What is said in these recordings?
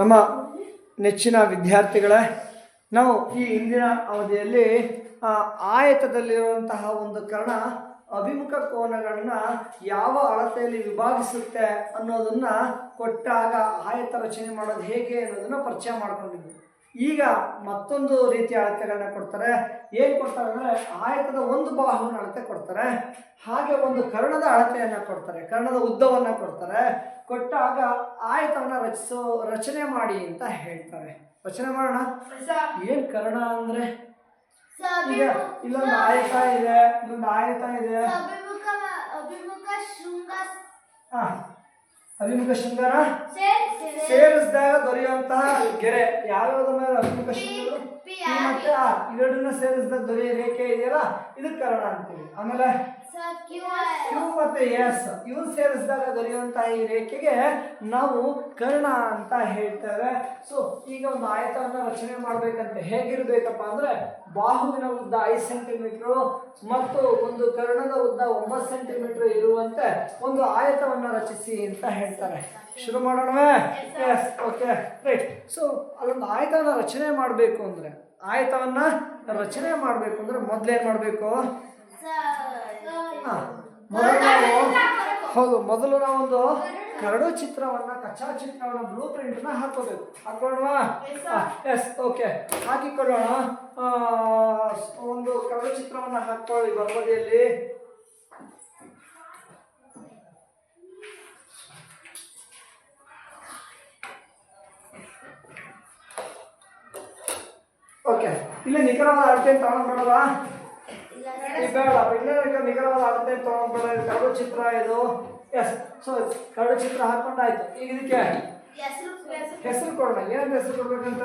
ನಮ್ಮ ನೆಚ್ಚಿನ ವಿದ್ಯಾರ್ಥಿಗಳೇ, ನಾವು ಈ ಹಿಂದಿನ ಅವಧಿಯಲ್ಲಿ ಆಯತದಲ್ಲಿರುವಂತಹ ಒಂದು ಕರ್ಣ ಅಭಿಮುಖ ಕೋನಗಳನ್ನ ಯಾವ ಅಳತೆಯಲ್ಲಿ ವಿಭಾಗಿಸುತ್ತೆ ಅನ್ನೋದನ್ನ ಕೊಟ್ಟಾಗ ಆಯತ ರಚನೆ ಮಾಡೋದು ಹೇಗೆ ಅನ್ನೋದನ್ನ ಪರಿಚಯ ಮಾಡ್ಕೊಂಡಿದ್ವಿ. ಈಗ ಮತ್ತೊಂದು ರೀತಿಯ ಅಳತೆಗಳನ್ನ ಕೊಡ್ತಾರೆ. ಏನು ಕೊಡ್ತಾರೆ ಅಂದರೆ ಆಯತದ ಒಂದು ಬಾಹುವಿನ ಅಳತೆ ಕೊಡ್ತಾರೆ, ಹಾಗೆ ಒಂದು ಕರ್ಣದ ಅಳತೆಯನ್ನು ಕೊಡ್ತಾರೆ, ಕರ್ಣದ ಉದ್ದವನ್ನು ಕೊಡ್ತಾರೆ. ಕೊಟ್ಟಾಗ ಆಯತವನ್ನು ರಚನೆ ಮಾಡಿ ಅಂತ ಹೇಳ್ತಾರೆ. ರಚನೆ ಮಾಡೋಣ. ಏನು ಕರ್ಣ ಅಂದರೆ ಈಗ ಇಲ್ಲೊಂದು ಆಯತ ಇದೆ, ಇಲ್ಲೊಂದು ಆಯತ ಇದೆ. ಅಭಿಮುಖ ಶೃಂಗಾರ ಸೇರಿಸಿದಾಗ ದೊರೆಯುವಂತಹ ಗೆರೆ ಯಾವ್ಯಾವ್ದು ಮೇಲೆ ಅಭಿಮುಖ ಶೃಂಗಾರ ಮತ್ತೆ ಇವೆರಡನ್ನ ಸೇರಿಸಿದಾಗ ದೊರೆಯ ರೇಖೆ ಇದೆಯಲ್ಲ, ಇದು ಕರ್ಣ ಅಂತೀವಿ. ಆಮೇಲೆ ಕ್ಯೂ ಮತ್ತೆ ಎಸ್ ಇವು ಸೇರಿಸಿದಾಗ ದೊರೆಯುವಂತಹ ಈ ರೇಖೆಗೆ ನಾವು ಕರ್ಣ ಅಂತ ಹೇಳ್ತೇವೆ. ಸೊ ಈಗ ಒಂದು ಆಯತವನ್ನು ರಚನೆ ಮಾಡ್ಬೇಕಂತೆ ಹೇಗಿರ್ಬೇಕಪ್ಪ ಅಂದ್ರೆ ಬಾಹುವಿನ ಉದ್ದ 5 ಸೆಂಟಿಮೀಟರ್ ಮತ್ತು ಒಂದು ಕರ್ಣದ ಉದ್ದ 9 ಸೆಂಟಿಮೀಟರ್ ಇರುವಂತೆ ಒಂದು ಆಯತವನ್ನು ರಚಿಸಿ ಅಂತ ಹೇಳ್ತಾರೆ. ಶುರು ಮಾಡೋಣವೇ? Yes, okay, right. ಸೊ ಅಲ್ಲೊಂದು ಆಯತವನ್ನು ರಚನೆ ಮಾಡಬೇಕು ಅಂದ್ರೆ ಮೊದಲೇನು ಮಾಡಬೇಕು? ಮೊದಲು ನಾವೊಂದು ಕರಡು ಚಿತ್ರವನ್ನ, ಕಚ್ಚಾ ಚಿತ್ರವನ್ನ, ಬ್ಲೂ ಪ್ರಿಂಟ್ನ ಹಾಕೋಬೇಕು. ಹಾಕೊಳ್ಳೋಣ? ಎಸ್, ಓಕೆ, ಹಾಕಿಕೊಳ್ಳೋಣ. ಒಂದು ಕರಡು ಚಿತ್ರವನ್ನ ಹಾಕೊಳ್ಳಿ ಬಲಬದಿಯಲ್ಲಿ. ಓಕೆ, ಇಲ್ಲಿ ನಿಖರವಾದ ಅಳತೆ ತಗೊಂಡ್ಬಿಡೋದ? ಬೇಡ, ಇಲ್ಲ ನಿಖರವಾದ ಅಳತೆ ತಗೊಂಡ್ಬಿಡ. ಕರಡು ಚಿತ್ರ ಇದು. ಎಸ್, ಸೊ ಕರಡು ಚಿತ್ರ ಹಾಕೊಂಡಾಯ್ತು. ಈಗ ಇದಕ್ಕೆ ಹೆಸರು ಕೊಡೋಣ. ಏನಂತ ಹೆಸರು ಕೊಡ್ಬೇಕಂತ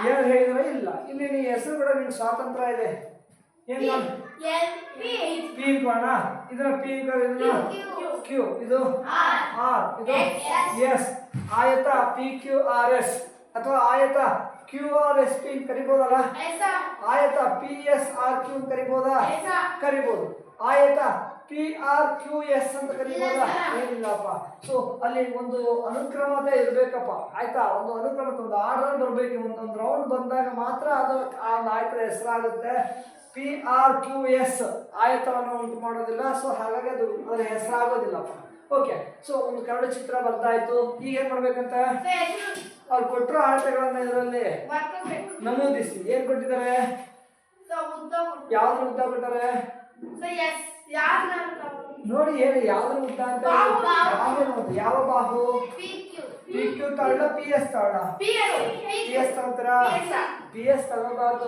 ಏನು ಹೇಳಿದ್ರೆ ಇಲ್ಲ. ಇಲ್ಲಿ ನೀ ಹೆಸರು ಕೂಡ ನಿಮ್ಗೆ ಸ್ವಾತಂತ್ರ್ಯ ಇದೆ. ಏನು ಪಿ ಕೊಡೋಣ. ಇದನ್ನ ಪಿ, ಇದನ್ನ ಕ್ಯೂ, ಇದು ಆರ್, ಇದು ಎಸ್. ಆಯತ ಪಿ ಕ್ಯೂ ಆರ್ ಎಸ್ ಅಥವಾ ಆಯತ ಕ್ಯೂ ಆರ್ ಎಸ್ ಪಿ ಕರಿಬೋದಲ್ಲ? ಆಯತ ಪಿ ಎಸ್ ಆರ್ ಕ್ಯೂ ಕರಿಬೋದಾ? ಕರಿಬೋದು. ಆಯತ ಪಿ ಆರ್ ಕ್ಯೂ ಎಸ್ ಅಂತ ಕರಿಬೋದಾ? ಏನಿಲ್ಲಪ್ಪ. ಸೊ ಅಲ್ಲಿ ಒಂದು ಅನುಕ್ರಮತೆ ಇರ್ಬೇಕಪ್ಪ. ಆಯ್ತಾ? ಒಂದು ಅನುಕ್ರಮತೆ, ಒಂದು ಆರ್ಡರ್ ಬರಬೇಕು. ಒಂದು ರೌಂಡ್ ಬಂದಾಗ ಮಾತ್ರ ಅದು ಆ ಒಂದು ಆಯತದ ಹೆಸರಾಗುತ್ತೆ. ಪಿ ಆರ್ ಕ್ಯೂ ಎಸ್ ಆಯತವನ್ನು ಉಂಟು ಮಾಡೋದಿಲ್ಲ. ಸೊ ಹಾಗಾಗಿ ಅದು ಅದರ ಹೆಸರಾಗೋದಿಲ್ಲಪ್ಪ. ಓಕೆ, ಸೊ ಒಂದು ಕರಡು ಚಿತ್ರ ಬರ್ತಾಯ್ತು. ಈಗ ಏನ್ ಮಾಡ್ಬೇಕಂತ ಅವ್ರು ಕೊಟ್ಟರು ಅಳತೆಗಳನ್ನ ಇದರಲ್ಲಿ ನಮೂದಿಸಿ. ಏನ್ ಕೊಟ್ಟಿದ್ದಾರೆ? ಯಾವ್ದ್ರ ಉದ್ದ ಕೊಟ್ಟಾರೆ ನೋಡಿ, ಹೇಳಿ ಯಾವ್ದ್ರ ಉದ್ದ ಅಂತ. ಯಾವ ಬಾಹು? ಪಿ ಕ್ಯೂ ತಗೊಳ್ಳ, ಪಿ ಎಸ್ ತಗೊಳ್ಳ? ಪಿ ಎಸ್ ತಗೋತೀರಾ? ಪಿ ಎಸ್ ತಗೋಬಾರ್ದು.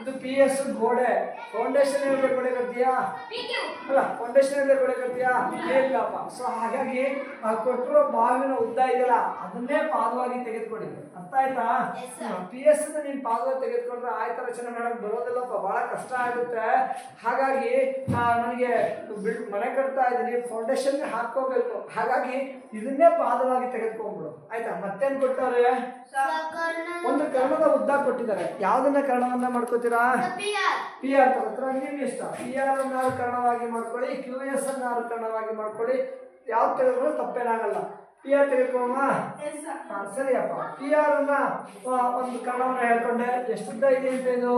ಇದು ಪಿ ಎಸ್ ಗೋಡೆ. ಫೌಂಡೇಶನ್ ಇರಲಿ ಗೋಡೆ ಕಟ್ತೀಯಾ? ಅಲ್ಲ, ಫೌಂಡೇಶನ್ ಇರಲಿ ಗೋಡೆ ಕಟ್ತೀಯಾ? ಇಲ್ಲಪ್ಪ. ಸೊ ಹಾಗಾಗಿ ಕೊಟ್ಟರು ಬಾವಿನ ಉದ್ದ ಇದೆಯಲ್ಲ ಅದನ್ನೇ ಪಾದವಾಗಿ ತೆಗೆದುಕೊಳ್ಳಿ. ಅರ್ಥ ಆಯ್ತಾ? ಪಿ ಎಸ್ ನೀನ್ ಪಾದವಾಗಿ ತೆಗೆದುಕೊಂಡ್ರೆ ಆಯ್ತ ರಚನೆ ಮಾಡಕ್ ಬರೋದಿಲ್ಲಪ್ಪ, ಬಹಳ ಕಷ್ಟ ಆಗುತ್ತೆ. ಹಾಗಾಗಿ ನನಗೆ ಮನೆ ಕಟ್ತಾ ಇದ್ದೀನಿ, ಫೌಂಡೇಶನ್ ಹಾಕೋಬೇಕು. ಹಾಗಾಗಿ ಇದನ್ನೇ ಪಾದವಾಗಿ ತೆಗೆದುಕೊಂಡ್ಬಿಡು. ಆಯ್ತಾ? ಮತ್ತೇನ್ ಕೊಟ್ಟವ್ರೆ? ಒಂದು ಕರ್ಣದ ಉದ್ದ ಕೊಟ್ಟಿದ್ದಾರೆ. ಯಾವ್ದನ್ನ ಕರ್ಣವನ್ನ ಮಾಡ್ಕೋತೀರಾ? P R ತಗೋತೀರಾ? ನಿಮ್ ಇಷ್ಟ. ಪಿ ಆರ್ ಅನ್ನ ಕರ್ಣವಾಗಿ ಮಾಡ್ಕೊಳ್ಳಿ, ಕ್ಯೂ ಎಸ್ ಅನ್ನ ಕರ್ಣವಾಗಿ ಮಾಡ್ಕೊಳ್ಳಿ. ಯಾವ್ದು ತೆಗೆದುಕೊಳ್ಳೋ ತಪ್ಪೇನಾಗಲ್ಲ. ಪಿ ಆರ್ ತೆಗೆದುಕೊಳ್ಳೋಣ? ಸರಿಯಪ್ಪ. ಪಿ ಆರ್ ಅನ್ನ ಒಂದು ಕರ್ಣವನ್ನ ಹೇಳ್ಕೊಂಡೆ. ಎಷ್ಟು ಉದ್ದ ಇದೆ ಅಂತ? ಇದು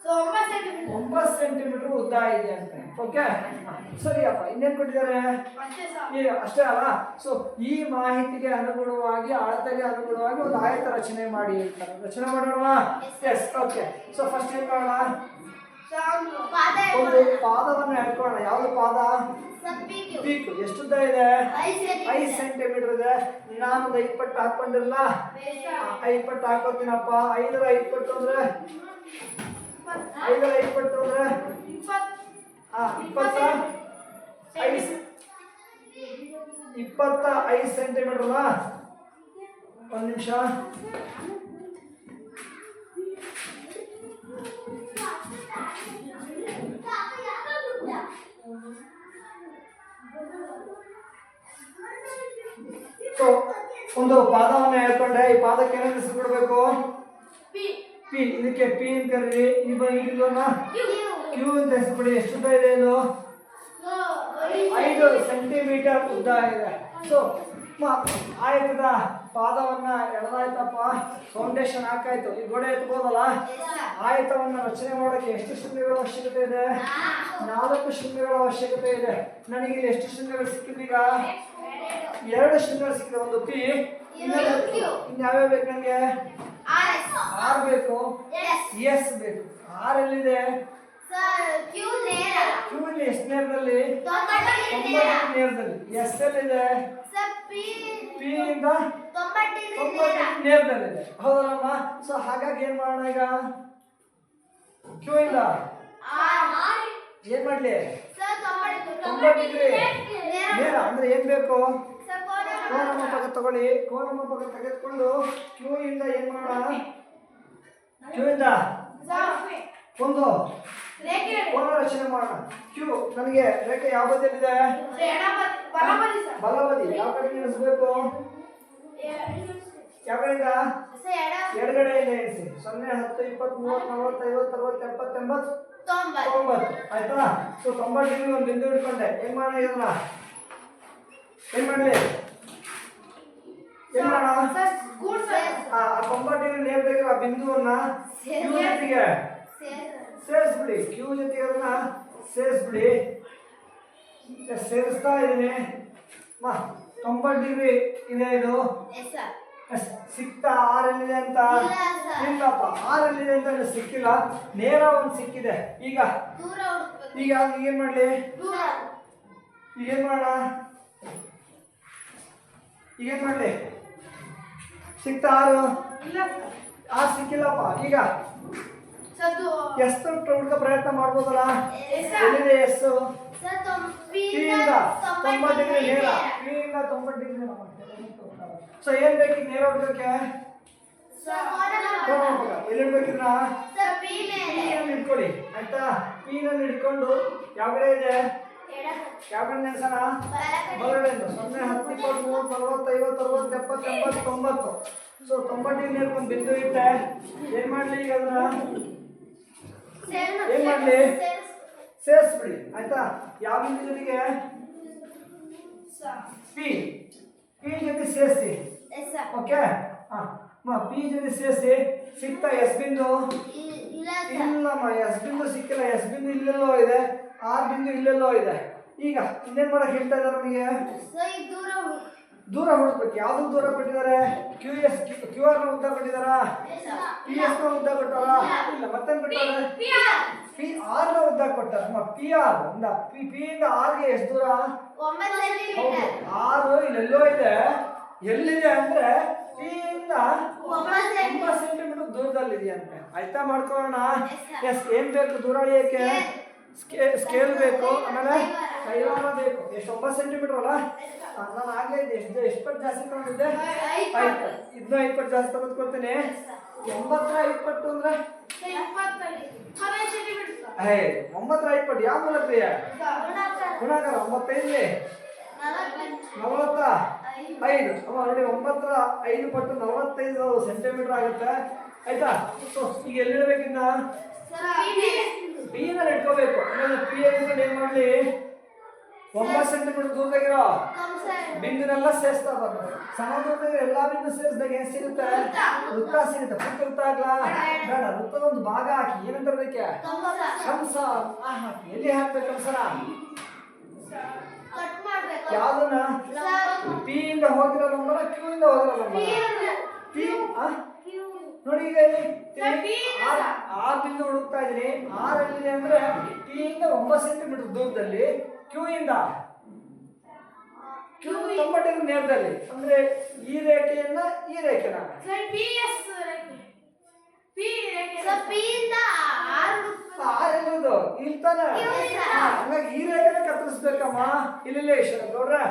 9 ಸೆಂಟಿಮೀಟರ್ ಉದ್ದ ಇದೆ ಅಂತ. ಓಕೆ, ಸರಿಯಪ್ಪ. ಇನ್ನೇನು ಕೊಟ್ಟಿದ್ದಾರೆ? ಅಷ್ಟೇ ಅಲ್ಲ. ಸೊ ಈ ಮಾಹಿತಿಗೆ ಅನುಗುಣವಾಗಿ, ಅಳತೆಗೆ ಅನುಗುಣವಾಗಿ ಒಂದು ಆಯತ ರಚನೆ ಮಾಡಿ ಹೇಳ್ತಾರೆ. ರಚನೆ ಮಾಡೋಣ? S, okay. ಸೊ ಫಸ್ಟ್ ಏನ್ ಮಾಡೋಣ? ಒಂದು ಪಾದವನ್ನು ಹೇಳ್ಕೊಳ್ಳೋಣ. ಯಾವ್ದು ಪಾದ? ಪೀಕ್. ಎಷ್ಟುದ್ದ ಇದೆ? 5 ಸೆಂಟಿಮೀಟರ್ ಇದೆ. ನಾನು 5 ಪಟ್ಟು ಹಾಕೊಂಡಿರಲ್ಲ, 5 ಪಟ್ಟು ಹಾಕೋತೀನಪ್ಪ. 5ರ 5 ಪಟ್ಟು ಅಂದ್ರೆ 5ರ 5 ಪಟ್ಟು ಅಂದ್ರೆ 25 ಸೆಂಟಿಮೀಟರ್ ಅಲ್ಲ? ಒಂದು ನಿಮಿಷ. ಸೊ ಒಂದು ಪಾದವನ್ನು ಹೇಳ್ಕೊಂಡೆ. ಈ ಪಾದಕ್ಕೆ ಏನೇನು ಹೆಸರು ಕೊಡಬೇಕು? ಪಿ. ಇದಕ್ಕೆ ಪಿ ಅಂತ ಕರೀರಿ. ಇದನ್ನ ಕ್ಯೂ ಅಂತ ಹೆಸರು ಕೊಡಿ. ಎಷ್ಟು ಇದೆ ಇದು? 5 ಸೆಂಟಿಮೀಟರ್ ಉದ್ದ ಇದೆ. ಸೊ ಆಯತದ ಪಾದವನ್ನ ಎಳೆದಾಯ್ತಪ್ಪ, ಫೌಂಡೇಶನ್ ಹಾಕಾಯ್ತು, ಈ ಗೋಡೆ ಎತ್ಬೋದಲ್ಲ. ಆಯತವನ್ನ ರಚನೆ ಮಾಡೋಕೆ ಎಷ್ಟು ಶೃಂಗಗಳ ಅವಶ್ಯಕತೆ ಇದೆ? 4 ಶೃಂಗಗಳ ಅವಶ್ಯಕತೆ ಇದೆ. ನನಗೆ ಇಲ್ಲಿ ಎಷ್ಟು ಶೃಂಗಗಳು ಸಿಕ್ಕಿದೀಗ? 2 ಶೃಂಗಗಳು ಸಿಕ್ಕಿದೆ. ಒಂದು ಪಿ, ಇನ್ಯಾವ್ಯಾವ ಬೇಕು ನನಗೆ? ಆರ್ ಬೇಕು, ಎಸ್ ಬೇಕು. ಆರ್ ಎಲ್ಲಿದೆ? ಕ್ಯೂ ಇಲ್ಲಿ ಎಷ್ಟು ನೇರದಲ್ಲಿ? 90 ನೇರದಲ್ಲಿ. ಎಸ್ ಎಲ್ಲಿದೆ? ಪಿ ಇಂದ 90 ನೇರದಲ್ಲಿದೆ. ಹೌದಲ್ಲಮ್ಮ? ಸೊ ಹಾಗಾಗಿ ಏನ್ ಮಾಡೋಣ ಈಗ? ಕ್ಯೂ ಇಂದ ಏನ್ ಮಾಡ್ಲಿ? 90 ಡಿಗ್ರಿ ನೇರ ಅಂದ್ರೆ ಏನ್ ಬೇಕು? ಕೋನಮಾಪಕ ತಗೊಳ್ಳಿ. ಕೋನಮಾಪಕ ತೆಗೆದುಕೊಂಡು ಕ್ಯೂ ಇಂದ ಏನ್ ಮಾಡೋಣ? ಕ್ಯೂ ಇಂದ ಒಂದು ಕೋನ ರಚನೆ ಮಾಡೋಣ. ಕ್ಯೂ ನನಗೆ ರೇಖೆ ಯಾವ ಬದಿಯಲ್ಲಿದೆ? ಬಲಬದಿ. ಯಾವ ಕಡೆ ನಿಲ್ಲಿಸಬೇಕು? ಯಾವ ಕಡೆಯಿಂದ? ಎಡಗಡೆಯಿಂದ ಎಣಿಸಿ. 0, 10, 20, 30, 40, 50, 60, 70, 80, 90. ಆಯ್ತಾ? ಸೊ 90 ಡಿಗ್ರಿ ಒಂದು ಬಿಂದು ಇಟ್ಕೊಂಡೆ. ಏನ್ ಮಾಡೋಣ ಇದನ್ನ? ಏನ್ ಮಾಡ್ಲಿ? ಏನ್ ಮಾಡೋಣ? 90 ಡಿಗ್ರಿ ನೇರವಾಗಿರೋ ಆ ಬಿಂದುವನ್ನ ಕ್ಯೂ ಜೊತೆಗೆ ಸೇರಿಸ್ಬಿಡಿ. ಕ್ಯೂ ಜೊತೆಗೆ ಅದನ್ನ ಸೇರಿಸ್ಬಿಡಿ. ಸೇರಿಸ್ತಾ ಇದೀನಿ. 90 ಡಿಗ್ರಿ ಇದೆ ಇದು. ಸಿಕ್ತಾ? ಆರ್ ಎಲ್ಲಿದೆ ಅಂತ? ಇಲ್ಲಪ್ಪ, ಆರ್ ಎಲ್ಲಿದೆ ಅಂತ ಸಿಕ್ಕಿಲ್ಲ. ನೇರ ಒಂದು ಸಿಕ್ಕಿದೆ. ಈಗ ಏನ್ ಮಾಡ್ಲಿ? ಈಗ ಏನ್ ಮಾಡೋಣ? ಈಗೇನ್ ಮಾಡ್ಲಿ? ಸಿಕ್ತಾ ಆರು? ಆರ್ ಸಿಕ್ಕಿಲ್ಲಪ್ಪ. ಈಗ ಎಷ್ಟು ಹುಡುಕ ಪ್ರಯತ್ನ ಮಾಡ್ಬೋದಲ್ಲ? ಎಲ್ಲಿದೆ ಎಸ್? ಪಿ ಇಂದ 90 ಡಿಗ್ರಿ ನೇರ. ಪಿ ಇಂದ 90 ಡಿಗ್ರಿ ನೇರ. ಸೊ ಏನ್ ಬೇಕು ನೇರ ಹುಡುಗಕ್ಕೆ? ಎಲ್ಲಿ ಇಡ್ಬೇಕಿದ್ರ? ಇಟ್ಕೊಳ್ಳಿ. ಆಯ್ತಾ? ಪಿ ನಲ್ಲಿ ಇಟ್ಕೊಂಡು ಯಾವ ಕಡೆ ಇದೆ? ಯಾವ ಕಡೆ ನೆನ್ಸೋಣ? ಬಲಗಡೆಯಿಂದ. 0, 10, 20, 30, 40, 50, 60, 70, 90. ಸೊ 90 ಡಿಗ್ರಿ ನೇರಕ್ಕೆ ಬಿಂದು ಇಟ್ಟೆ. ಏನ್ ಮಾಡ್ಲಿ ಈಗ ಅದನ್ನ? ಏನ್ ಮಾಡ್ಲಿ? ಸೇರಿಸ್ಬಿಡಿ. ಆಯ್ತಾ? ಯಾವ ಬಿಂದು ಜೊತೆಗೆ? ಪಿ ಜೊತೆ ಸೇರಿಸಿ. ಓಕೆ. ಪಿ ಜೊತೆ ಸೇರಿಸಿ. ಸಿಕ್ತಾ ಎಸ್ ಬಿಂದು? ಇಲ್ಲಮ್ಮ, ಎಸ್ ಬಿಂದು ಸಿಕ್ಕಿಲ್ಲ. ಎಸ್ ಬಿಂದು ಇಲ್ಲೆಲ್ಲೋ ಇದೆ, ಆರ್ ಬಿಂದು ಇಲ್ಲೆಲ್ಲೋ ಇದೆ. ಈಗ ಇನ್ನೇನ್ ಮಾಡಕ್ ಹೇಳ್ತಾ ಇದಾರೆ ನಮಗೆ? ದೂರ ಹುಡುಕ್ಬೇಕು. ಯಾವ್ದು ದೂರ ಕೊಟ್ಟಿದ್ದಾರೆ? ಕ್ಯೂ ಆರ್ ನ ಉದ್ದ ಕೊಟ್ಟಿದಾರ? ಪಿ ಎಸ್ ನ ಉದ್ದ ಕೊಟ್ಟಾರ? ಇಲ್ಲ, ಮತ್ತೇನ್ ಕೊಟ್ಟಾರೆ? ಪಿ ಆರ್ ನ ಉದ್ದ ಕೊಟ್ಟಾರ. ಪಿ ಆರ್ ಪಿ ಇಂದ ಆರ್ ಗೆ ಎಷ್ಟು ದೂರ? ಆರು ಇಲ್ಲೆಲ್ಲೋ ಇದೆ. ಎಲ್ಲಿದೆ ಅಂದ್ರೆ ಪಿ ಇಂದ 9 ಸೆಂಟಿಮೀಟರ್ ದೂರದಲ್ಲಿದೆಯಂತೆ. ಆಯ್ತಾ? ಮಾಡ್ಕೊಳ್ಳೋಣ. ಎಸ್ ಏನ್ ಬೇಕು ದೂರ ಅಳಿಯಕ್ಕೆ? ಸ್ಕೇಲ್ ಬೇಕು, ಆಮೇಲೆ ಕೈವಾರ ಬೇಕು. ಎಷ್ಟು? 9 ಸೆಂಟಿಮೀಟರ್ ಅಲ್ಲ? ನಾನು ಆಗ್ಲೇ ಎಷ್ಟು ಪಟ್ಟು ಜಾಸ್ತಿ ತಗೊಂಡಿದ್ದೆ? 5. ಇದನ್ನ 5 ಪಟ್ಟು ಜಾಸ್ತಿ ತಗೊಂಡ್ಕೊಳ್ತೀನಿ. 9ರ 5 ಪಟ್ಟು ಅಂದ್ರೆ 9ರ 5 ಪಟ್ಟು ಯಾವ ಮೂಲಕ? ಗುಣಾಕಾರ. 95 45. ನೋಡಿ, 9ರ 5 ಪಟ್ಟು 45 ಸೆಂಟಿಮೀಟರ್ ಆಗುತ್ತೆ. ಆಯ್ತಾ? ಸೊ ಈಗ ಎಲ್ಲಿಡಬೇಕಿನ್ನ? ಪಿ ನಲ್ಲಿ ಇಟ್ಕೋಬೇಕು. ಪಿ ಏನ್ ಮಾಡ್ಲಿ? 9 ಸೆಂಟಿಮೀಟರ್ ದೂರದಾಗಿರೋ ಬಿಂದುನೆಲ್ಲ ಸೇರಿಸ್ತಾ ಬರ್ಬೇಕು. ಸಮ ದೂರದಾಗ ಎಲ್ಲಾ ಬಿಂದು ಸೇರಿಸಿದಾಗ ಏನ್ ಸಿಗುತ್ತೆ? ವೃತ್ತ ಸಿಗುತ್ತೆ. ಪೂರ್ತಿ ವೃತ್ತ ಆಗ್ಲಾ? ಬೇಡ, ವೃತ್ತದ ಒಂದು ಭಾಗ ಹಾಕಿ. ಏನಂತ ಅದಕ್ಕೆ? ಕಂಸ ಹಾಕಿ. ಎಲ್ಲಿ ಹಾಕ್ಬೇಕು ಕಂಸನ? ಯಾವ್ದನ್ನ? ಪಿ ಇಂದ ಹೋಗಿರೋ ನಂಬರ್, ಕ್ಯೂ ಇಂದ ಹೋಗಿರೋ ನಂಬರ್? ಪಿ. ನೋಡಿ, ಈಗ ಆರ್ ಬಿಂದು ಹುಡುಕ್ತಾ ಇದೀನಿ. ಆರ್ ಎಲ್ಲಿದೆ ಅಂದ್ರೆ ಪಿ ಇಂದ 9 ಸೆಂಟಿಮೀಟರ್ ದೂರದಲ್ಲಿ, ಕ್ಯೂ ಇಂದ 90 ಡಿಗ್ರಿ ನೇರದಲ್ಲಿ. ಅಂದ್ರೆ ಈ ರೇಖೆಯನ್ನ ಈ ರೇಖೆನ ಆರ್ ಎಲ್ಲಿರೋದು? ಇಲ್ತಾನೆ. ಹಂಗಾಗಿ ಈ ರೇಖೆನ ಕತ್ತರಿಸ್ಬೇಕಮ್ಮ. ಇಲ್ಲಿ ನೋಡ್ರೆ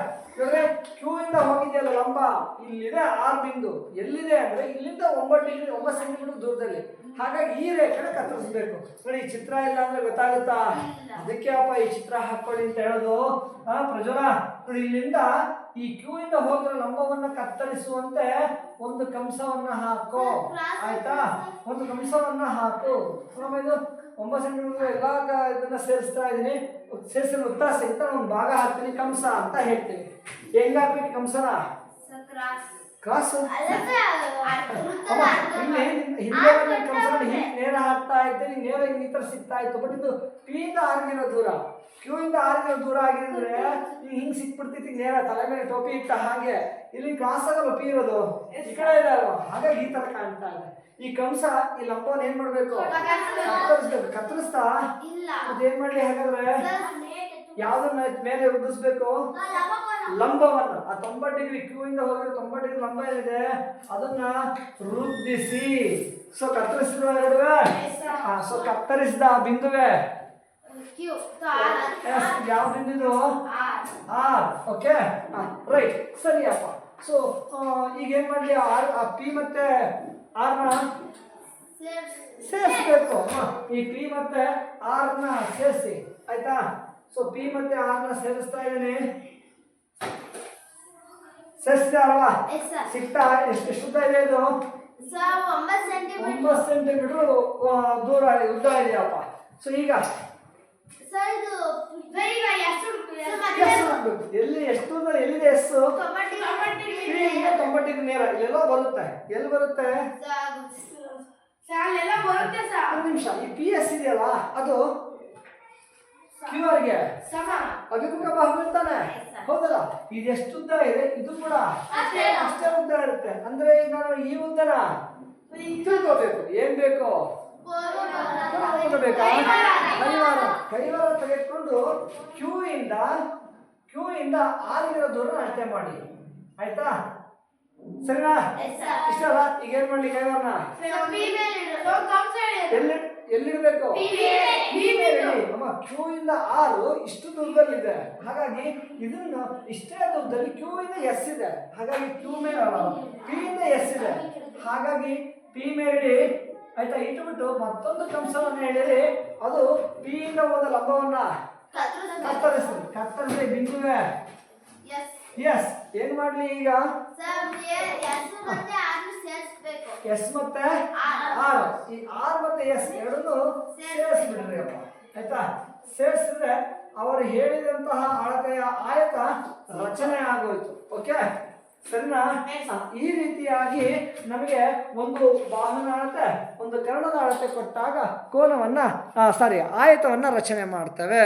ಕ್ಯೂ ಇಂದ ಹೋಗಿದೆಯಲ್ಲ ಲಂಬ, ಇಲ್ಲಿದೆ ಆರ್ ಬಿಂದು. ಎಲ್ಲಿದೆ ಅಂದ್ರೆ ಇಲ್ಲಿಂದ 9 ಸೆಂಟಿಮೀಟರ್ ದೂರದಲ್ಲಿ. ಹಾಗಾಗಿ ಈ ರೇಖೆನ ಕತ್ತರಿಸ್ಬೇಕು. ನೋಡಿ, ಚಿತ್ರ ಇಲ್ಲ ಅಂದ್ರೆ ಗೊತ್ತಾಗುತ್ತಾ? ಅದಕ್ಕೆ ಅಪ್ಪ ಈ ಚಿತ್ರ ಹಾಕೊಳ್ಳಿ ಅಂತ ಹೇಳೋದು. ಪ್ರಜ್ವಲ ನೋಡಿ, ಇಲ್ಲಿಂದ ಈ ಕ್ಯೂ ಇಂದ ಹೋಗಿರೋ ಲಂಬವನ್ನ ಕತ್ತರಿಸುವಂತೆ ಒಂದು ಕಂಸವನ್ನ ಹಾಕು. ಆಯ್ತಾ? ಒಂದು ಕಂಸವನ್ನ ಹಾಕು. ಇದು 9 ಸೆಂಟಿಮೀಟರ್ ಎಲ್ಲ ಇದನ್ನ ಸೇರಿಸ್ತಾ ಇದ್ದೀನಿ. ಸೇರಿಸಿದ ಉದ್ದ ಸಹಿತ ಒಂದು ಭಾಗ ಹಾಕ್ತೀನಿ, ಕಂಸ ಅಂತ ಹೇಳ್ತೀನಿ. ಹೆಂಗ್ ಹಾಕ್ಬೇಕು ಕಂಸನ? ಕ್ರಾಸ್ ಹಿಂದೆ ಕಂಸನ ಹೀಗೆ ನೇರ ಹಾಕ್ತಾ ಇದ್ದೀನಿ, ನೇರ ಈ ತರ ಸಿಗ್ತಾ ಇತ್ತು. ಬಟ್ ಇದು ಪಿ ಇಂದ ಆರ್ಗಿರೋ ದೂರ, ಕ್ಯೂ ಇಂದ ಆರ್ಗಿರೋ ದೂರ ಆಗಿದ್ರೆ ಹಿಂಗ್ ಸಿಕ್ಬಿಡ್ತೈತಿ ನೇರ ತಲೆ ಮೇಲೆ ಟೋಪಿ ಇಟ್ಟ ಹಾಗೆ. ಇಲ್ಲಿ ಕ್ರಾಸ್ ಆಗಲ್ಲ ಪಿ ಇರೋದು, ಈ ಕಡೆ ಇದೆ ಅಲ್ವಾ, ಹಾಗಾಗಿ ಈ ತರ ಕಾಣ್ತಾ ಇದೆ. ಈ ಕಂಸ ಈ ಲಂಬವನ್ನು ಏನ್ ಮಾಡ್ಬೇಕು? ಕತ್ತರಿಸ್ಬೇಕು. ಕತ್ತರಿಸ್ತಾ ಅದೇನ್ ಮಾಡ್ಲಿ ಹಾಗಾದ್ರೆ? ಯಾವ್ದನ್ನ ಮೇಲೆ ವೃದ್ಧಿಸ್ಬೇಕು? ಲಂಬವನ್ನ. ಆ 90 ಡಿಗ್ರಿ ಕ್ಯೂ ಇಂದ ಹೋಗಿರೋ 90 ಡಿಗ್ರಿ ಲಂಬ ಏನಿದೆ ಅದನ್ನ ವೃದ್ಧಿಸಿ. ಸೊ ಕತ್ತರಿಸಿದ ಸೊ ಕತ್ತರಿಸಿದ ಬಿಂದುವೆ ಯಾವ ಬಿಂದು? ಆರ್. ಓಕೆ ರೈಟ್, ಸರಿಯಪ್ಪ. ಸೊ ಈಗ ಏನ್ ಮಾಡ್ಲಿ? ಪಿ ಮತ್ತೆ ಆರ್ ನ ಸೇರಿಸ್ಬೇಕು. ಈ ಪಿ ಮತ್ತೆ ಆರ್ ನ ಸೇರಿಸಿ, ಆಯ್ತಾ? ಸೊ ಪಿ ಮತ್ತೆ ಆರ್ ನ ಸೇರಿಸ್ತಾ ಇದ್ದೀನಿ. ಸೇರಿಸಿದೆ ಅಲ್ವಾ? ಸಿಕ್ತಾ? ಎಷ್ಟು ಉದ್ದ ಇದೆ ಇದು? 9 ಸೆಂಟಿಮೀಟರ್ ದೂರ ಉದ್ದ ಇದೆಯಪ್ಪ. ಸೊ ಈಗ ಎಲ್ಲಿ ಎಷ್ಟು ಎಲ್ಲಿದೆ? ಎಸ್ 90 ನೇರ ಇಲ್ಲೆಲ್ಲ ಬರುತ್ತೆ. ಎಲ್ಲಿ ಬರುತ್ತೆ? ಒಂದು ನಿಮಿಷ. ಈ ಪಿ ಎಸ್ ಇದೆಯಲ್ಲ ಅದು ಕ್ಯೂ ಆರ್ಗೆ ಅಭಿಮುಖ ಬಾಹು ಇರ್ತಾನೆ, ಹೌದಲ್ಲ? ಇದು ಎಷ್ಟು ಉದ್ದ ಇದೆ? ಇದು ಕೂಡ ಅಷ್ಟೇ ಉದ್ದ ಇರುತ್ತೆ. ಅಂದ್ರೆ ಈಗ ನಾನು ಈ ಉದ್ದನ ತಿಳ್ಕೋಬೇಕು. ಏನ್ ಬೇಕು? ಕೈವಾರ ತೆಗೆದುಕೊಂಡು ಕ್ಯೂ ಇಂದ ಆರಿಗಿರೋ ದೂರ ಅಳತೆ ಮಾಡಿ, ಆಯ್ತಾ? ಸರಿನಾ? ಇಷ್ಟಲ್ಲ. ಈಗ ಏನ್ ಮಾಡ್ಲಿ? ಕೈವಾರನ ಎಲ್ಲಿಡ್ಬೇಕು? ಕ್ಯೂ ಇಂದ ಆರು ಇಷ್ಟು ದೂರದಲ್ಲಿದೆ, ಹಾಗಾಗಿ ಇದನ್ನು ಇಷ್ಟೇ ದೂರದಲ್ಲಿ ಕ್ಯೂ ಇಂದ ಎಸ್ ಇದೆ, ಹಾಗಾಗಿ ಕ್ಯೂ ಮೇಲೆ ಪಿ ಇಂದ ಎಸ್ ಇದೆ, ಹಾಗಾಗಿ ಪಿ ಮೇಲೆ ಆಯ್ತಾ ಇಟ್ಬಿಟ್ಟು ಮತ್ತೊಂದು ಕಂಸವನ್ನು ಹೇಳಿರಿ. ಅದು ಪಿ ಇಂದ ಹೋದ ಲಂಬವನ್ನ ಕತ್ತರಿಸಿ ಬಿಂದುವೆ ಎಸ್. ಏನ್ ಮಾಡ್ಲಿ ಈಗ? ಎಸ್ ಮತ್ತೆ ಆರ್. ಈ ಆರ್ ಮತ್ತೆ ಎಸ್ ಎರಡನ್ನು ಸೇರಿಸ್ಬಿಡ್ರಿ ಅಪ್ಪ, ಆಯ್ತಾ? ಸೇರಿಸಿದ್ರೆ ಅವರು ಹೇಳಿದಂತಹ ಅಳತೆಯ ಆಯತ ರಚನೆ ಆಗೋಯ್ತು. ಓಕೆ ಸರಿನಾ? ಈ ರೀತಿಯಾಗಿ ನಮಗೆ ಒಂದು ಬಾಹುನ ಅಳತೆ, ಒಂದು ಕರ್ಣದ ಅಳತೆ ಕೊಟ್ಟಾಗ ಕೋನವನ್ನ ಆಯತವನ್ನ ರಚನೆ ಮಾಡ್ತೇವೆ.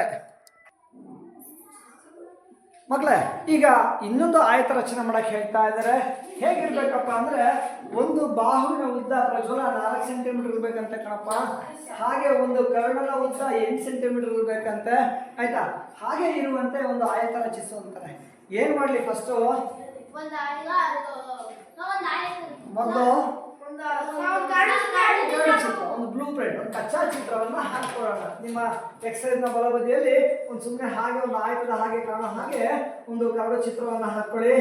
ಮಕ್ಕಳೇ, ಈಗ ಇನ್ನೊಂದು ಆಯತ ರಚನೆ ಮಾಡಕ್ಕೆ ಹೇಳ್ತಾ ಇದ್ದಾರೆ. ಹೇಗಿರ್ಬೇಕಪ್ಪ ಅಂದ್ರೆ, ಒಂದು ಬಾಹುವಿನ ಉದ್ದ ಪ್ರಜ್ವಲ 4 ಸೆಂಟಿಮೀಟರ್ ಇರ್ಬೇಕಂತ ಕಣಪ್ಪ. ಹಾಗೆ ಒಂದು ಕರ್ಣದ ಉದ್ದ 8 ಸೆಂಟಿಮೀಟರ್ ಇರ್ಬೇಕಂತೆ, ಆಯ್ತಾ? ಹಾಗೆ ಇರುವಂತೆ ಒಂದು ಆಯತ ರಚಿಸುವಂತಾರೆ. ಏನ್ ಮಾಡ್ಲಿ? ಫಸ್ಟ್ ಮೊದಲು ಒಂದು ಬ್ಲೂ ಪ್ರಿಂಟ್, ಒಂದು ಕಚ್ಚಾ ಚಿತ್ರವನ್ನ ಹಾಕೊಳ್ಳೋಣ. ನಿಮ್ಮ ಎಕ್ಸೈಸ್ ನ ಬಲಬದಿಯಲ್ಲಿ ಒಂದು ಸುಮ್ಮನೆ ಹಾಗೆ ಒಂದು ಆಯತದ ಹಾಗೆ ಕಾಣೋ ಹಾಗೆ ಒಂದು ಕರಡು ಚಿತ್ರವನ್ನ ಹಾಕೊಳ್ಳಿ,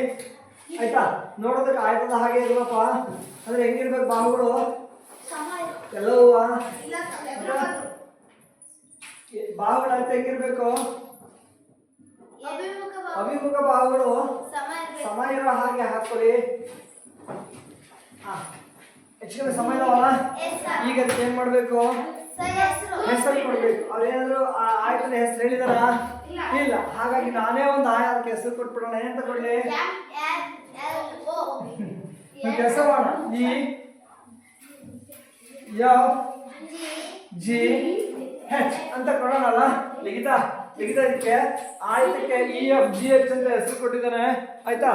ಆಯ್ತಾ? ನೋಡೋದಕ್ಕೆ ಆಯತದ ಹಾಗೆ ಇರುವಪ್ಪ. ಅಂದ್ರೆ ಹೆಂಗಿರ್ಬೇಕು ಬಾಹುಗಳು? ಎಲ್ಲವೂ ಬಾಹುಗಳ ಅಳತೆ ಹೆಂಗಿರ್ಬೇಕು? ಅಭಿಮುಖ ಬಾಹುಗಳು ಸಮ ಇರೋ ಹಾಗೆ ಹಾಕೊಳ್ಳಿ. ಹೆಚ್ಚು ಕಮ್ಮಿ ಸಮಯ ಇದಾವಲ್ಲ? ಈಗ ಅದಕ್ಕೆ ಏನ್ ಮಾಡ್ಬೇಕು? ಹೆಸರು ಕೊಡ್ಬೇಕು. ಅವ್ರೇನಾದ್ರು ಆಯತದ ಹೆಸರು ಹೇಳಿದಾರ? ಇಲ್ಲ. ಹಾಗಾಗಿ ನಾನೇ ಒಂದು ಅದಕ್ಕೆ ಹೆಸರು ಕೊಟ್ಬಿಡೋಣ. ಏನಂತ ಕೊಡ್ಲಿ? ಕೆಲಸ ಮಾಡೋಣ. ಇ ಎಫ್ ಜಿ ಹೆಚ್ ಅಂತ ಕೊಡೋಣಲ್ಲ. ಲಿಖಿತಕ್ಕೆ ಆಯತಕ್ಕೆ ಇ ಎಫ್ ಜಿ ಎಚ್ ಅಂತ ಹೆಸರು ಕೊಟ್ಟಿದ್ದಾನೆ, ಆಯ್ತಾ?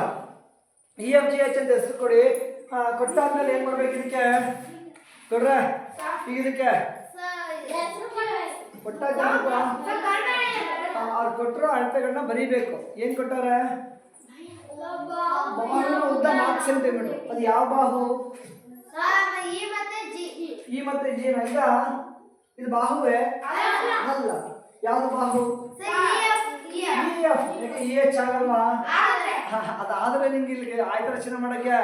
ಇ ಎಫ್ ಜಿ ಎಚ್ ಅಂತ ಹೆಸರು ಕೊಡಿ. ಕೊಟ್ಟಾದ್ಮೇಲೆ ಏನ್ ಮಾಡ್ಬೇಕು? ಇದಕ್ಕೆ ಕೊಡ್ರೆ ಈಗ ಇದಕ್ಕೆ ಕೊಟ್ಟಾಗ ಅವ್ರು ಕೊಟ್ಟರು ಅಳತೆಗಳನ್ನ ಬರೀಬೇಕು. ಏನ್ ಕೊಟ್ಟಾರೆ? ಬಾಹುವಿನ ಉದ್ದ 4 ಸೆಂಟಿಮೀಟರ್. ಅದು ಯಾವ ಬಾಹು? ಇ ಮತ್ತೆ ಜಿ. ಈಗ ಇದು ಬಾಹುವೇ ಅಲ್ಲ. ಯಾವ್ದು ಬಾಹು? ಆಗಲ್ವಾ? ಅದಾದ್ರೆ ನಿಮ್ಗೆ ಇಲ್ಲಿ ಆಯ್ತ ರಚನೆ ಮಾಡಕ್ಕೆ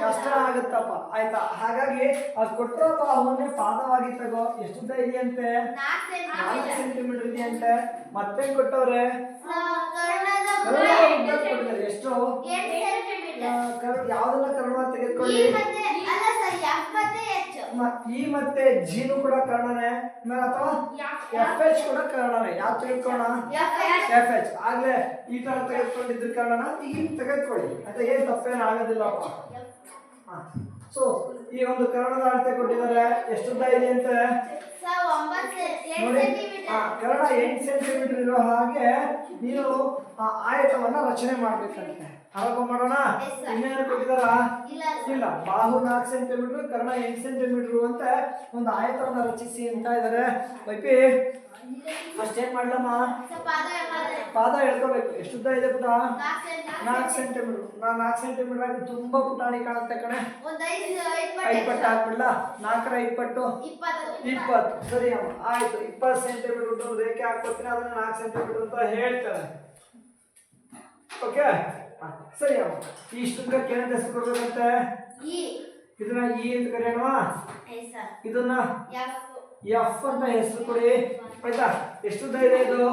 ಕಷ್ಟ ಆಗುತ್ತಪ್ಪ, ಆಯ್ತಾ? ಹಾಗಾಗಿ ಅದು ಕೊಟ್ಟರೋ ಬಾಹುವನ್ನೇ ಪಾದವಾಗಿ ತಗೋ. ಎಷ್ಟುದ್ದ ಇದೆಯಂತೆ? 4 ಸೆಂಟಿಮೀಟರ್ ಇದೆಯಂತೆ. ಮತ್ತೆ ಕೊಟ್ಟವ್ರೆ ಎಷ್ಟು? ಯಾವ್ದೆಲ್ಲ ಕರ್ಣ ತೆಗೆದುಕೊಳ್ಳಿ. ಇ ಮತ್ತೆ ಜಿನು ಕೂಡ ಕರ್ಣನೆ ಅಥವಾ ಎಫ್ ಎಚ್ ಕೂಡ ಕರ್ಣನೆ. ಯಾವ್ದು ತೆಗೆದುಕೊಳ್ಳೋಣ? F H. ಆಗ್ಲೇ ಈ ತರ ತೆಗೆದುಕೊಂಡಿದ್ರು ಕರ್ಣನ ಈಗ ತೆಗೆದುಕೊಳ್ಳಿ ಅಂತ ಏನ್ ತಪ್ಪೇನು ಆಗೋದಿಲ್ಲಪ್ಪ. ಸೊ ಈ ಒಂದು ಕರ್ಣದ ಅಳತೆ ಕೊಟ್ಟಿದ್ದಾರೆ. ಎಷ್ಟುದ್ದ ಇದೆ ಅಂತ ನೋಡಿ. ಕರ್ಣ 8 ಸೆಂಟಿಮೀಟರ್ ಇರೋ ಹಾಗೆ ನೀನು ಆಯತವನ್ನ ರಚನೆ ಮಾಡ್ಬೇಕಂತೆ. ಆರಂಭ ಮಾಡೋಣ. ಇನ್ನೇನು ಕೊಟ್ಟಿದಾರ? ಇಲ್ಲ. ಬಾಹು 4 ಸೆಂಟಿಮೀಟರ್, ಕರ್ಣ 8 ಸೆಂಟಿಮೀಟರ್ ಅಂತ ಒಂದು ಆಯತವನ್ನ ರಚಿಸಿ ಅಂತ ಇದಾರೆ. ವೈಪಿ ಫಸ್ಟ್ ಏನ್ ಮಾಡ್ಲಮ್ಮ? ಪಾದ ಹೇಳ್ಕೋಬೇಕು. ಎಷ್ಟುದ್ದ ಇದೆ ಪುಟ? 4 ಸೆಂಟಿಮೀಟರ್. 4 ಸೆಂಟಿಮೀಟರ್ ಆಗಿ ತುಂಬಾ ಪುಟಾಣಿ ಕಾಣುತ್ತೆ ಕಣೆ. 5 ಪಟ್ಟು ಹಾಕ್ಬಿಡ್ಲಾ? 4 5 ಪಟ್ಟು 20. ಸರಿ ಅಮ್ಮ, ಆಯ್ತು. 20 ಸೆಂಟಿಮೀಟರ್ ರೇಖೆ ಹಾಕ್ಕೊಡ್ತೀನಿ. ಅದನ್ನ 4 ಸೆಂಟಿಮೀಟರ್ ಅಂತ ಹೇಳ್ತಾರೆ. ಓಕೆ, ಸರಿ ಅಮ್ಮ. ಈ ಶೃಂಗಕ್ಕೆ ಏನಂತ ಹೆಸರು ಕೊಡ್ಬೇಕಂತೆ? ಇದನ್ನ ಇ ಅಂತ ಕರೆಯೋಣ. ಇದನ್ನ ಎಫ್ ಅಂತ ಹೆಸರು ಕೊಡಿ. ಆಯ್ತಾ? ಎಷ್ಟುದ್ದ ಇದೆ ಇದು?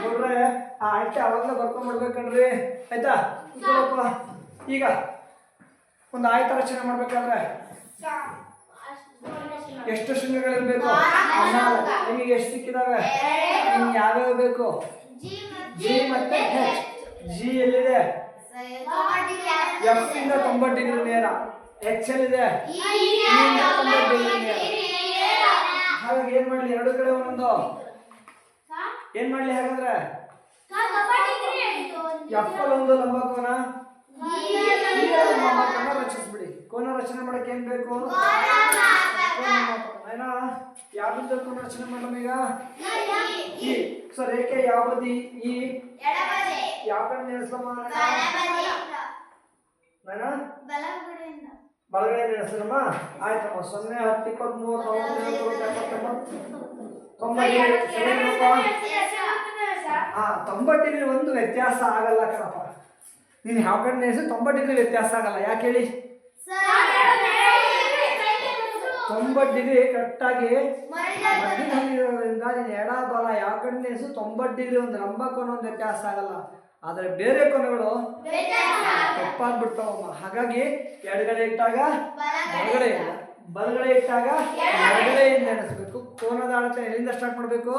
ನೋಡ್ರೆ ಆ ಅಳತೆ ಅವಾಗಲೇ ಬರ್ಕೊಂಡ್ಬಿಡ್ಬೇಕಣ್ರಿ. ಆಯ್ತಾ? ಈಗ ಒಂದು ಆಯತ ರಚನೆ ಮಾಡ್ಬೇಕಾದ್ರೆ ಎಷ್ಟು ಶೃಂಗಗಳಿರ್ಬೇಕು? 4. ನಿಮಗೆ ಎಷ್ಟು ಸಿಕ್ಕಿದಾವೆ? ನಿಮ್ಗೆ ಯಾವ್ಯಾವ ಬೇಕು? ಜಿ ಮತ್ತೆ ಹೆಚ್. ಜಿ ಎಲ್ಲಿದೆ? ಎಫ್ ಇಂದ 90 ಡಿಗ್ರಿ ನೇರ. ಎಚ್ ಎಲ್ಲಿದೆ? ಹಾಗಾಗಿ ಏನ್ ಮಾಡ್ಲಿ? ಎರಡು ಕಡೆ ಒಂದೊಂದು. ಏನ್ ಮಾಡ್ಲಿ ಹಾಗಾದ್ರೆ? ಎಫ್ ಅಲ್ಲಿ ಒಂದು ಲಂಬಕೋನ, ರಚಿಸ್ಬಿಡಿ. ಕೋನ ರಚನೆ ಮಾಡಕ್ಕೆ ಏನ್ ಬೇಕು? ಏನಾ? ಯಾವ ಬಿಂದು ಕೋನ ರಚನೆ ಮಾಡೋಣ ಈಗ? ಈ. ಸೊ ರೇಖೆ ಯಾವ ಬದಿ? ಈ. ಯಾವ ಕಡೆ ನೆನೆಸ್ಲಮ್ಮ? ಬಲಗಡೆ ನೆನೆಸ್ಲಮ್ಮ. ಆಯ್ತಮ್ಮ. 0 10 20 30 90 ಡಿಗ್ರಿ ಒಂದು ವ್ಯತ್ಯಾಸ ಆಗಲ್ಲ ಕಣಪ್ಪ. ನೀನು ಯಾವ ಕಡೆ ನೆನೆಸಿ 90 ಡಿಗ್ರಿ ವ್ಯತ್ಯಾಸ ಆಗಲ್ಲ. ಯಾಕೆ ಹೇಳಿ? 90 ಡಿಗ್ರಿ ಕರೆಕ್ಟಾಗಿ ಮಧ್ಯದಲ್ಲಿರೋದ್ರಿಂದ ನೀನು ಎಡ ಬಲ ಯಾವ ಕಡೆ ನೆನೆಸು 90 ಡಿಗ್ರಿ ಒಂದು ಲಂಬ ಕೋನ ಒಂದು ವ್ಯತ್ಯಾಸ ಆಗಲ್ಲ. ಆದರೆ ಬೇರೆ ಕೋನಗಳು ತಪ್ಪಾಗ್ಬಿಡ್ತಾವಮ್ಮ. ಹಾಗಾಗಿ ಎಡಗಡೆ ಇಟ್ಟಾಗ ಬಲಗಡೆಯಿಂದ, ಬಲಗಡೆ ಇಟ್ಟಾಗ ಎಡಗಡೆಯಿಂದ ಎಣಿಸ್ಬೇಕು. ಕೋನದ ಅಳತೆ ಎಲ್ಲಿಂದ ಸ್ಟಾರ್ಟ್ ಮಾಡಬೇಕು?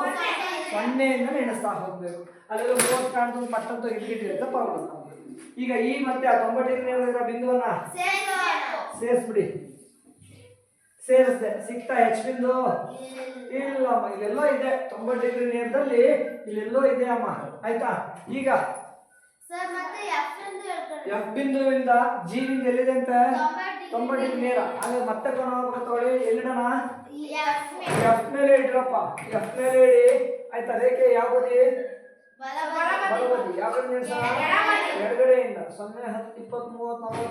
0 ಎಣಿಸ್ತಾ ಹೋಗ್ಬೇಕು. ಅಲ್ಲೆಲ್ಲ 30 ಕಾಣ್ತು ಪಟ್ಟಂತ ಇಟ್ಬಿಟ್ಟಿರುತ್ತೆ ಪ್ರಾಬ್ಲಮ್. ಈಗ ಈ ಮತ್ತೆ ಆ 90 ಡಿಗ್ರಿ ಇರೋ ಬಿಂದುವನ್ನ ಸೇರಿಸ್ಬಿಡಿ. ಸೇರಿಸ್ದೆ. ಸಿಕ್ತಾ ಹೆಚ್ ಬಿಂದು? ಇಲ್ಲಮ್ಮ, ಇಲ್ಲೆಲ್ಲೋ ಇದೆ. 90 ಡಿಗ್ರಿ ನೇರದಲ್ಲಿ ಇಲ್ಲೆಲ್ಲೋ ಇದೆ ಅಮ್ಮ. ಆಯ್ತಾ? ಈಗ ಎಫ್ ಬಿಂದುವಿಂದ ಜಿ ಬಿಂದು ಎಲ್ಲಿದೆ ಅಂತ? 90 ಡಿಗ್ರಿ ನೇರ. ಹಾಗೆ ಮತ್ತೆ ಕೋನ ತಗೊಳ್ಳಿ. ಎಲ್ಲಿಡೋಣ? ಎಫ್ ಮೇಲೆ ಇಡ್ರಪ್ಪ. ಎಫ್ ಮೇಲೆ ಇಡಿ. ಆಯ್ತಾ? ರೇಖೆ ಯಾವ ಬದಿ? ಬಲಬದಿ. ಯಾವ ಕಡೆ ನೆನೆಸೋಣ? ಎಡಗಡೆಯಿಂದ. 0 10 20 30 40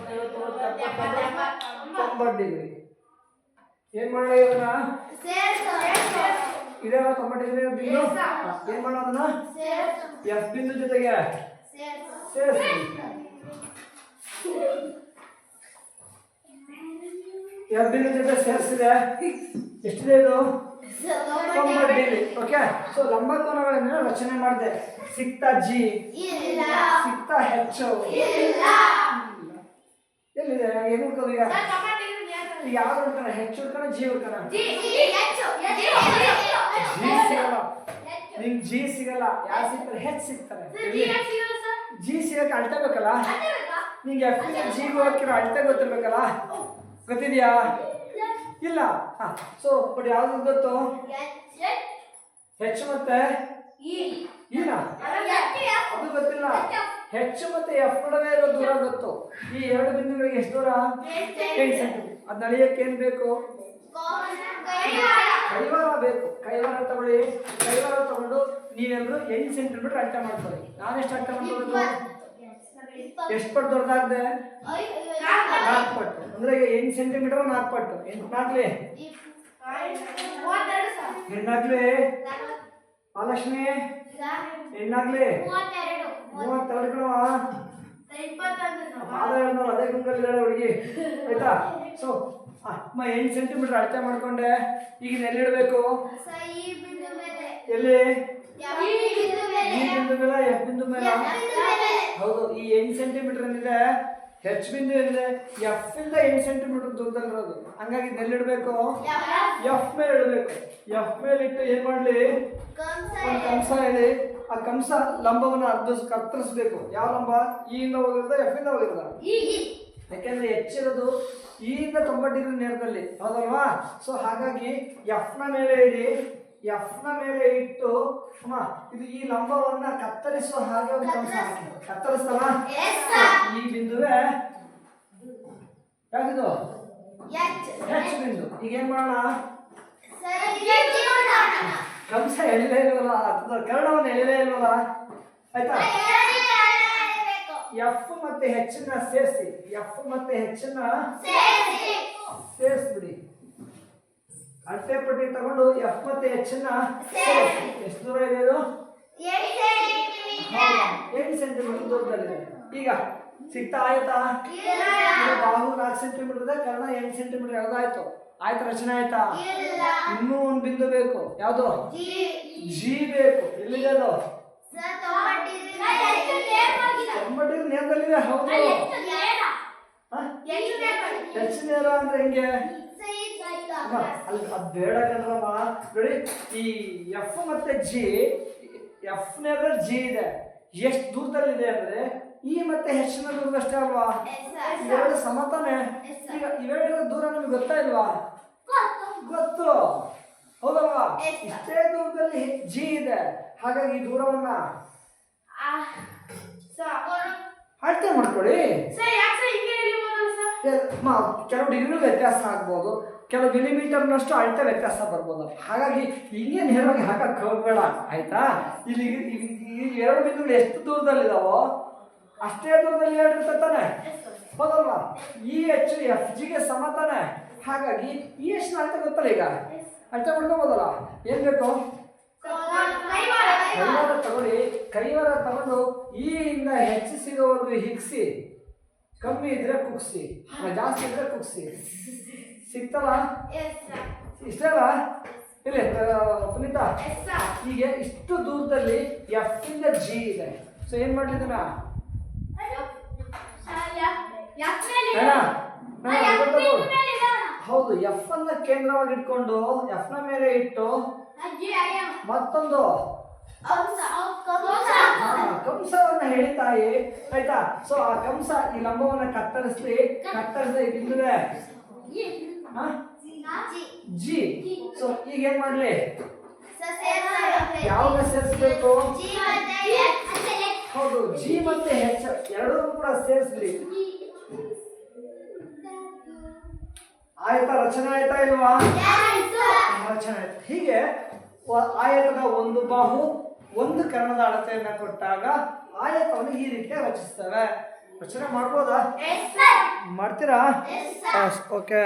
50 60 90 ಡಿಗ್ರಿ. ಏನ್ ಮಾಡೋಣ ಇದನ್ನ? ಇದೇ 90 ಡಿಗ್ರಿ ಬಿಂದು. ಏನ್ ಮಾಡೋದನ್ನ? ಎಫ್ ಬಿಂದು ಜೊತೆಗೆ ಸೇರಿಸಿ. ಎಫ್ ಬಿಂದು ಜೊತೆ ಸೇರಿಸಿದೆ. ಎಷ್ಟಿದೆ ಇದು? 90 ಡಿಗ್ರಿ. ಓಕೆ. ಸೊ ಲಂಬಕೋನಗಳನ್ನು ರಚನೆ ಮಾಡಿದೆ. ಸಿಕ್ತಾ ಜಿ? ಸಿಕ್ತಾ ಹೆಚ್? ಎಲ್ಲಿದೆ? ಏನು ಹುಡ್ಕೋದು ಈಗ? ಯಾವ ಹುಡ್ಕೋಣ? ಹೆಚ್ ಹುಡ್ಕೋಣ? ಜಿ ಹುಡ್ಕೋಣ? ಜಿ ಸಿಗಲ್ಲ. ನಿಮ್ಗೆ ಜಿ ಸಿಗಲ್ಲ. ಯಾರು ಸಿಗ್ತಾರೆ? ಹೆಚ್ ಸಿಗ್ತಾರೆ. ಜಿ ಸಿಗಕ್ಕೆ ಅಳತೆ ಬೇಕಲ್ಲ. ನಿಂಗೆ ಎಫ್ ಜಿ ಹೋಗಿರೋ ಅಳತೆ ಗೊತ್ತಿರ್ಬೇಕಲ್ಲ. ಗೊತ್ತಿದ್ಯಾ? ಇಲ್ಲ. ಸೊ ಬಟ್ ಯಾವ್ದು ಗೊತ್ತು? ಹೆಚ್ ಮತ್ತೆ ಇಲ್ಲ, ಅದು ಗೊತ್ತಿಲ್ಲ. ಹೆಚ್ ಮತ್ತೆ ಎಫ್ ನಡುವೆ ಇರೋ ದೂರ ಗೊತ್ತು. ಈ ಎರಡು ಬಿಂದುಗಳಿಗೆ ಎಷ್ಟು ದೂರ? 8 ಸೆಂಟಿಮೀಟರ್. ಅದನ್ನ ಅಳಿಯಕ್ಕೆ ಏನ್ ಬೇಕು? ಕೈವಾರ ಬೇಕು. ಕೈವಾರ ತಗೊಳ್ಳಿ. ಕೈವಾರ ತಗೊಂಡು ನೀವೆಲ್ಲರೂ 8 ಸೆಂಟಿಮೀಟರ್ ಅಳತೆ ಮಾಡ್ಕೊಳ್ಳಿ. ನಾನೆಷ್ಟು ಅಳತೆ ಮಾಡ್ಕೊಳ್ಳೋದು? ಎಷ್ಟು ಪಟ್ಟು ದೊಡ್ಡದಾಗಿದೆ? 4 ಪಟ್ಟು. ಅಂದ್ರೆ 8 ಸೆಂಟಿಮೀಟರ್ 4 ಪಟ್ಟು. 8 4 ಹೆಣ್ಣಾಗ್ಲಿ ಮಹಾಲಕ್ಷ್ಮಿ, ಹೆಣ್ಣಾಗ್ಲಿ 32 ಕಣವ. ಅದೇ ಗುಂಗಲ್ಲಿ ಹುಡುಗಿ. ಆಯ್ತಾ? ಸೊ 8 ಸೆಂಟಿಮೀಟರ್ ಅಳತೆ ಮಾಡ್ಕೊಂಡೆ. ಈಗ ಎಲ್ಲಿಡ್ಬೇಕು? ಎಲ್ಲಿ? ಈ ಬಿಂದು ಮೇಲೆ, ಎಫ್ ಬಿಂದು ಮೇಲೆ. ಹೌದು, ಈ 8 ಸೆಂಟಿಮೀಟರ್ ಏನಿದೆ ಹೆಚ್ ಬಿಂದು ಏನಿದೆ ಎಫ್ ಇಂದ 8 ಸೆಂಟಿಮೀಟರ್ ದೂರದಲ್ಲಿರೋದು. ಹಂಗಾಗಿ ಎಲ್ಲಿಡ್ಬೇಕು? ಎಫ್ ಮೇಲೆ ಇಡಬೇಕು. ಎಫ್ ಮೇಲೆ ಇಟ್ಟು ಏನ್ ಮಾಡ್ಲಿ? ಒಂದು ಕಂಸ ಹೇಳಿ, ಆ ಕಂಸ ಲಂಬವನ್ನು ಕತ್ತರಿಸ್ಬೇಕು. ಯಾವ ಲಂಬ? ಇ ಇಂದ ಹೋಗಿರೋದ ಎಫ್ ಇಂದ ಹೋಗಿರೋದ? ಯಾಕೆಂದ್ರೆ ಹೆಚ್ಚಿರೋದು ಇ ಇಂದ 90 ಡಿಗ್ರಿ ನೇರದಲ್ಲಿ, ಹೌದಲ್ವಾ? ಸೊ ಹಾಗಾಗಿ ಎಫ್ ನ ಮೇಲೆ ಇಡಿ. ಎಫ್ ನ ಮೇಲೆ ಇಟ್ಟು ಇದು ಈ ಲಂಬವನ್ನ ಕತ್ತರಿಸುವ ಹಾಗೆ ಒಂದು ಕಂಸ ಹಾಕಿ ಕತ್ತರಿಸ್ತವ. ಈ ಬಿಂದುವೆ ಯಾವ್ದು? ಎಚ್ ಬಿಂದು. ಈಗ ಏನ್ ಮಾಡೋಣ? ಕಂಸ ಎಳಿಲೇ ಇಲ್ವಲ್ಲ, ಅಥವಾ ಕರ್ಣವನ್ನು ಎಳಿಲೇ ಇಲ್ವಲ್ಲ, ಆಯ್ತಾ? ಎಫ್ ಮತ್ತೆ ಹೆಚ್ ನ ಸೇರಿಸಿ, ಎಫ್ ಮತ್ತೆ ಹೆಚ್ ನ ಸೇರಿಸ್ಬಿಡಿ. ಅಳತೆ ಪಟ್ಟಿ ತಗೊಂಡು ಎಫ್ ಮತ್ತೆ ಹೆಚ್ ನ ಎಷ್ಟು ದೂರ ಇದೆ? ಇದು 8 ಸೆಂಟಿಮೀಟರ್ ದೂರದಲ್ಲಿದೆ. ಈಗ ಸಿಗ್ತಾ ಆಯ್ತಾ? ಬಾಹು 4 ಸೆಂಟಿಮೀಟರ್ ಇದೆ, ಕರ್ಣ 8 ಸೆಂಟಿಮೀಟರ್. ಯಾವ್ದಾಯ್ತು? ಆಯ್ತು, ರಚನೆ ಆಯ್ತಾ? ಇನ್ನೂ ಒಂದು ಬಿಂದು ಬೇಕು. ಯಾವ್ದು? ಜಿ ಬೇಕು. ಎಲ್ಲಿದೆ ಅದು? 90 ನೇರದಲ್ಲಿದೆ. ಹೌದು, ಹೆಚ್ಚು ನೇರ ಅಂದ್ರೆ ಹೆಂಗೆ? ಅಲ್ಲಿ ಅದು ಬೇಡ ಕಣ್ರಮ್ಮ. ನೋಡಿ, ಈ ಎಫ್ ಮತ್ತೆ ಜಿ, ಎಫ್ ನೇರ ಜಿ ಇದೆ. ಎಷ್ಟು ದೂರದಲ್ಲಿದೆ ಅಂದ್ರೆ ಇ ಮತ್ತೆ ಹೆಚ್ ನ ದೂರದಷ್ಟೇ ಅಲ್ವಾ? ಇವೆರಡು ಸಮತಾನೆ. ಈಗ ಇವೆರಡು ದೂರ ನಿಮ್ಗೆ ಗೊತ್ತಾ ಇಲ್ವಾ? ಗೊತ್ತು, ಹೌದಲ್ವಾ? ಇಷ್ಟೇ ದೂರದಲ್ಲಿ ಜಿ ಇದೆ. ಹಾಗಾಗಿ ಈ ದೂರವನ್ನ ಅಳತೆ ಮಾಡ್ಕೊಳ್ಳಿ. ಕೆಲವು ಡಿಗ್ರಿ ವ್ಯತ್ಯಾಸ ಆಗ್ಬೋದು, ಕೆಲವು ಮಿಲಿಮೀಟರ್ನಷ್ಟು ಅಳತೆ ವ್ಯತ್ಯಾಸ ಬರ್ಬೋದು. ಹಾಗಾಗಿ ಹಿಂಗೆ ನೇರವಾಗಿ ಹಾಕಕ್ಕೆ ಹೋಗ್ಬೇಡ, ಆಯ್ತಾ? ಇಲ್ಲಿ ಎರಡು ಬಿಂದುಗಳು ಎಷ್ಟು ದೂರದಲ್ಲಿದಾವೋ ಅಷ್ಟೇ ದೂರದಲ್ಲಿ ಹೇಳಿರುತ್ತೆ ತಾನೆ, ಹೌದಲ್ವಾ? ಇ ಎಚ್ ಎಫ್ ಜಿಗೆ ಸಮ ತಾನೆ. ಹಾಗಾಗಿ ಇ ಎಚ್ ನ ಅಳತೆ ಗೊತ್ತಲ್ಲ, ಈಗ ಅಳತೆ ಮಾಡ್ಕೋಬೋದಲ್ಲ. ಏನ್ ಬೇಕು? ಕೈವಾರ ತಗೊಳ್ಳಿ. ಕೈವಾರ ತಗೊಂಡು ಇ ಇಂದ ಹೆಚ್ಚು ಸಿಗೋವರೆಗೂ ಹಿಗ್ಸಿ, ಕಮ್ಮಿ ಇದ್ರೆ ಕುಗ್ಸಿ, ಜಾಸ್ತಿ ಇದ್ರೆ ಕುಗ್ಸಿ. ಸಿಗ್ತಲ್ಲ? ಇಷ್ಟೇ ಅಲ್ಲ? ಇಲ್ಲಿ ಪುನೀತಾ, ಹೀಗೆ ಇಷ್ಟು ದೂರದಲ್ಲಿ ಎಫ್ ಇಂದ ಜಿ ಇದೆ. ಸೊ ಏನ್ ಮಾಡ್ಲಿದ್ದೀನ? ಹೌದು, ಎಫ್ ಅನ್ನ ಕೇಂದ್ರವಾಗಿ ಇಟ್ಕೊಂಡು ಎಫ್ ನ ಮೇಲೆ ಇಟ್ಟು ಮತ್ತೊಂದು ಕಂಸವನ್ನ ಹೇಳಿತಾಯಿ, ಆಯ್ತಾ? ಸೊ ಆ ಕಂಸ ಈ ಲಂಬವನ್ನ ಕತ್ತರಿಸಿ ಬಿಂದುವೆ ಜಿ. ಸೊ ಈಗ ಏನ್ ಮಾಡ್ಲಿ? ಯಾವಾಗ ಸೇರಿಸ್ಬೇಕು? ಹೌದು, ಜಿ ಮತ್ತೆ ಹೆಚ್ ಎರಡೂ ಕೂಡ ಸೇರಿಸ್ಲಿ. ಆಯ್ತಾ? ರಚನೆ ಆಯ್ತಾ ಇಲ್ವಾ? ರಚನೆ ಆಯ್ತು. ಹೀಗೆ ಆಯತದ ಒಂದು ಬಾಹು ಒಂದು ಕರ್ಣದ ಅಳತೆಯನ್ನ ಕೊಟ್ಟಾಗ ಆಯತವನ್ನು ಈ ರೀತಿ ರಚಿಸ್ತೇವೆ. ರಚನೆ ಮಾಡ್ಬೋದಾ? ಮಾಡ್ತೀರಾ? ಓಕೆ.